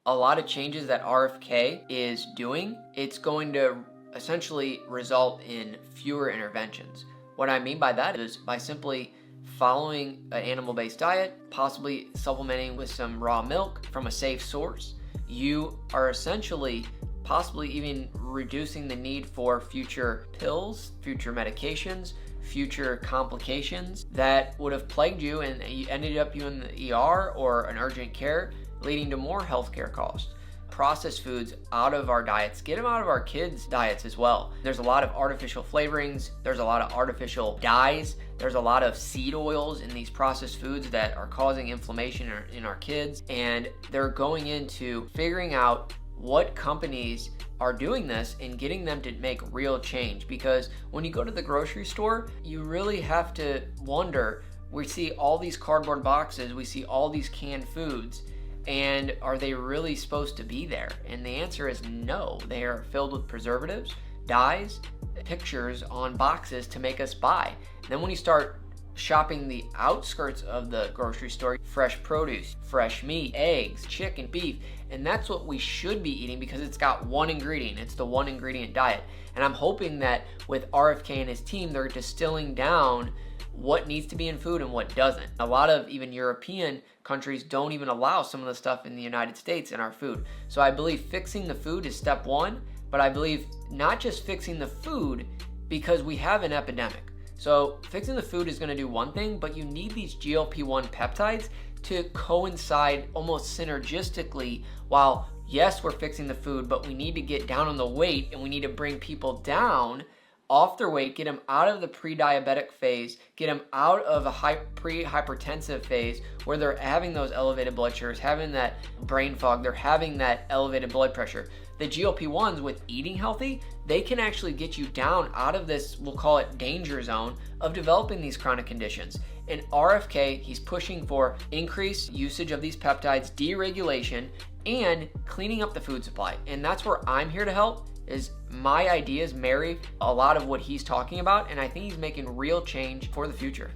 A lot of changes that RFK is doing, it's going to essentially result in fewer interventions. What I mean by that is by simply following an animal-based diet, possibly supplementing with some raw milk from a safe source, you are essentially possibly even reducing the need for future pills, future medications, future complications that would have plagued you and you ended up you in the ER or an urgent care, leading to more healthcare costs. Processed foods out of our diets, get them out of our kids' diets as well. There's a lot of artificial flavorings, there's a lot of artificial dyes, there's a lot of seed oils in these processed foods that are causing inflammation in our kids, and they're going into figuring out what companies are doing this and getting them to make real change. Because when you go to the grocery store, you really have to wonder, we see all these cardboard boxes, we see all these canned foods, and are they really supposed to be there? And the answer is no. They are filled with preservatives, dyes, pictures on boxes to make us buy. And then when you start shopping the outskirts of the grocery store, fresh produce, fresh meat, eggs, chicken, beef, and that's what we should be eating because it's got one ingredient. It's the one ingredient diet. And I'm hoping that with RFK and his team, they're distilling down what needs to be in food and what doesn't. A lot of even European countries don't even allow some of the stuff in the United States in our food. So I believe fixing the food is step one, but I believe not just fixing the food because we have an epidemic. So fixing the food is going to do one thing, but you need these GLP-1 peptides to coincide almost synergistically while, yes, we're fixing the food, but we need to get down on the weight and we need to bring people down off their weight, get them out of the pre-diabetic phase, get them out of a pre-hypertensive phase where they're having those elevated blood sugars, having that brain fog, they're having that elevated blood pressure. The GLP-1s with eating healthy, they can actually get you down out of this, we'll call it danger zone, of developing these chronic conditions. And RFK, he's pushing for increased usage of these peptides, deregulation, and cleaning up the food supply. And that's where I'm here to help, is my ideas marry a lot of what he's talking about, and I think he's making real change for the future.